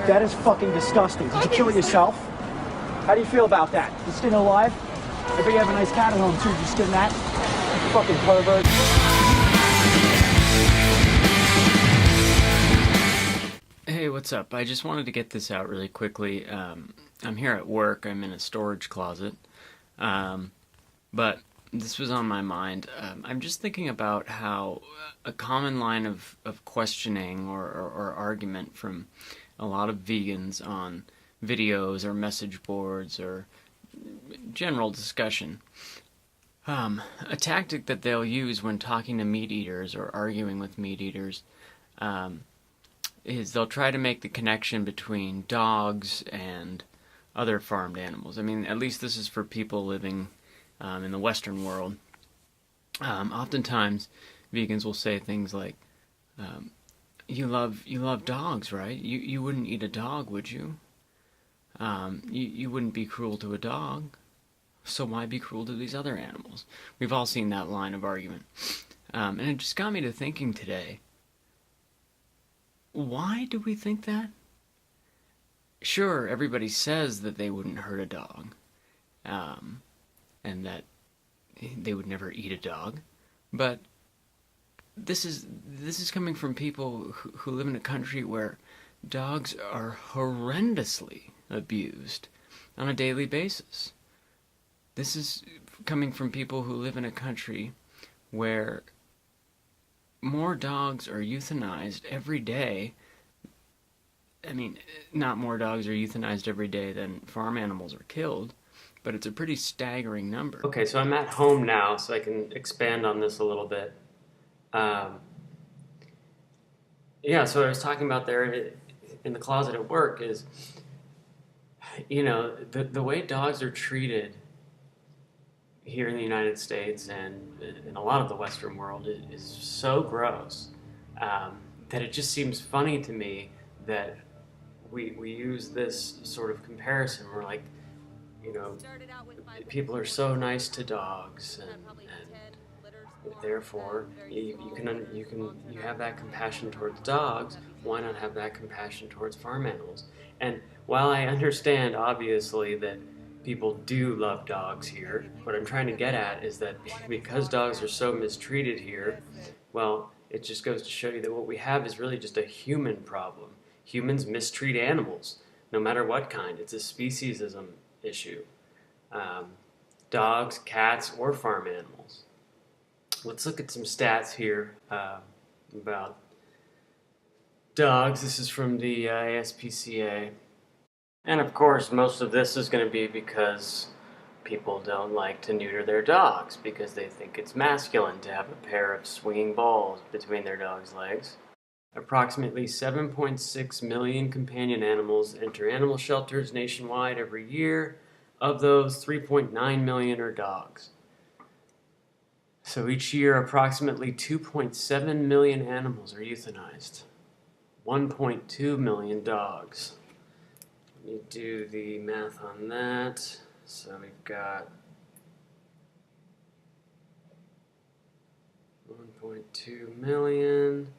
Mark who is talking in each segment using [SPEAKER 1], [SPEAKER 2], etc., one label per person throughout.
[SPEAKER 1] That is fucking disgusting. Did you kill it yourself? How do you feel about that? You staying alive? I bet you have a nice cat at home too. You skin that? You fucking pervert.
[SPEAKER 2] Hey, what's up? I just wanted to get this out really quickly. I'm here at work. I'm in a storage closet. But this was on my mind. I'm just thinking about how a common line of questioning or argument from a lot of vegans on videos or message boards or general discussion. A tactic that they'll use when talking to meat eaters or arguing with meat eaters is they'll try to make the connection between dogs and other farmed animals. I mean, at least this is for people living in the Western world. Oftentimes, vegans will say things like, "You love dogs, right? You wouldn't eat a dog, would you? You wouldn't be cruel to a dog, so why be cruel to these other animals?" We've all seen that line of argument, and it just got me to thinking today. Why do we think that? Sure, everybody says that they wouldn't hurt a dog, and that they would never eat a dog, but this is coming from people who live in a country where dogs are horrendously abused on a daily basis. This is coming from people who live in a country where more dogs are euthanized every day. I mean, not more dogs are euthanized every day than farm animals are killed, but it's a pretty staggering number. Okay, so I'm at home now, so I can expand on this a little bit. Yeah, so what I was talking about there in the closet at work is, you know, the way dogs are treated here in the United States and in a lot of the Western world is so gross that it just seems funny to me that we use this sort of comparison. We're like, you know, people are so nice to dogs, and therefore you have that compassion towards dogs. Why not have that compassion towards farm animals? And while I understand, obviously, that people do love dogs here, what I'm trying to get at is that because dogs are so mistreated here, well, it just goes to show you that what we have is really just a human problem. Humans mistreat animals, no matter what kind. It's a speciesism issue. Dogs, cats, or farm animals. Let's look at some stats here about dogs. This is from the ASPCA. And of course, most of this is going to be because people don't like to neuter their dogs because they think it's masculine to have a pair of swinging balls between their dog's legs. Approximately 7.6 million companion animals enter animal shelters nationwide every year. Of those, 3.9 million are dogs. So each year, approximately 2.7 million animals are euthanized. 1.2 million dogs. Let me do the math on that. So we've got 1.2 million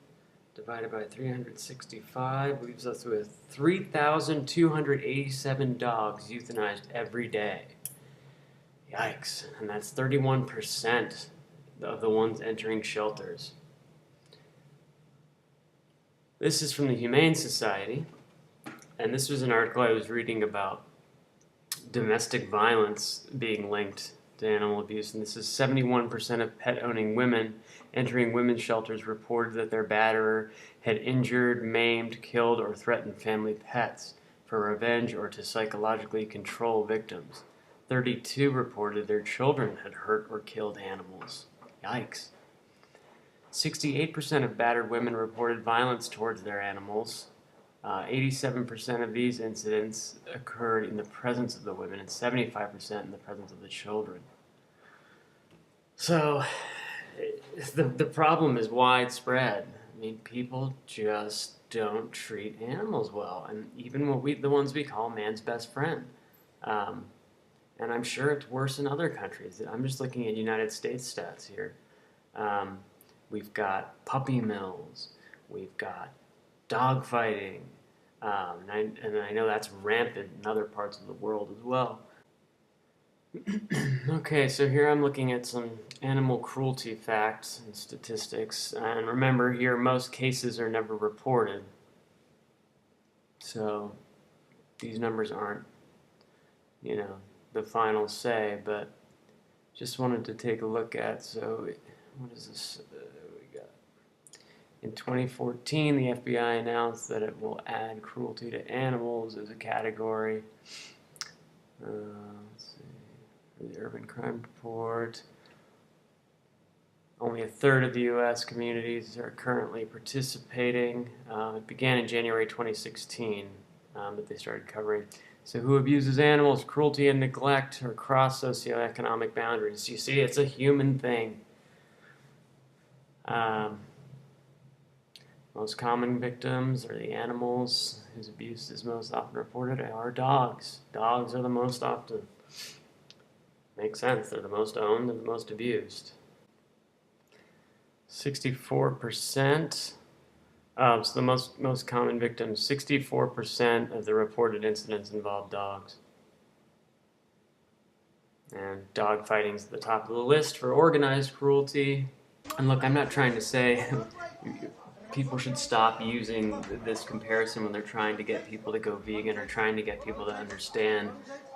[SPEAKER 2] divided by 365 leaves us with 3,287 dogs euthanized every day. Yikes. And that's 31% of the ones entering shelters. This is from the Humane Society, and this was an article I was reading about domestic violence being linked to animal abuse, and this is 71% of pet-owning women entering women's shelters reported that their batterer had injured, maimed, killed, or threatened family pets for revenge or to psychologically control victims. 32 reported their children had hurt or killed animals. Yikes. 68% of battered women reported violence towards their animals. 87% of these incidents occurred in the presence of the women and 75% in the presence of the children. So the problem is widespread. I mean, people just don't treat animals well, and even the ones we call man's best friend. And I'm sure it's worse in other countries. I'm just looking at United States stats here. We've got puppy mills. We've got dog fighting. And I know that's rampant in other parts of the world as well. Okay, so here I'm looking at some animal cruelty facts and statistics. And remember, here most cases are never reported. So these numbers aren't, the final say, but just wanted to take a look at. So what is this we got? In 2014, the FBI announced that it will add cruelty to animals as a category. Let's see. The Urban Crime Report. Only a third of the U.S. communities are currently participating. It began in January 2016 that they started covering. So who abuses animals? Cruelty and neglect or cross socioeconomic boundaries. You see, it's a human thing. Most common victims are the animals whose abuse is most often reported are dogs. Dogs are the most often. Makes sense. They're the most owned and the most abused. 64%. So the most common victims, 64% of the reported incidents involve dogs. And dog fighting's at the top of the list for organized cruelty. And look, I'm not trying to say people should stop using this comparison when they're trying to get people to go vegan or trying to get people to understand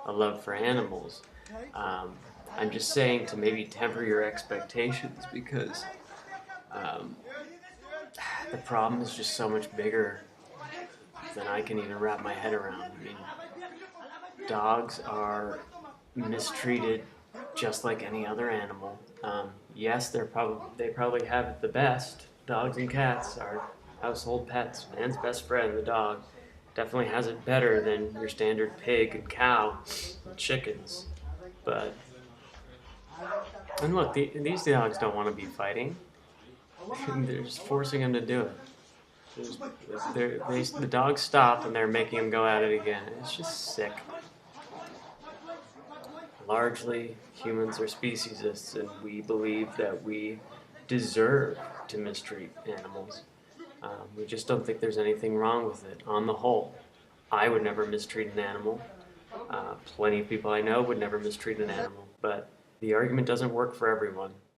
[SPEAKER 2] a love for animals. I'm just saying to maybe temper your expectations because the problem is just so much bigger than I can even wrap my head around. I mean, dogs are mistreated just like any other animal. Yes, they probably have it the best. Dogs and cats are household pets. Man's best friend, the dog, definitely has it better than your standard pig and cow and chickens. And look, these dogs don't want to be fighting. They're just forcing them to do it. The dogs stop and they're making them go at it again. It's just sick. Largely, humans are speciesists, and we believe that we deserve to mistreat animals. We just don't think there's anything wrong with it, on the whole. I would never mistreat an animal. Plenty of people I know would never mistreat an animal, but the argument doesn't work for everyone.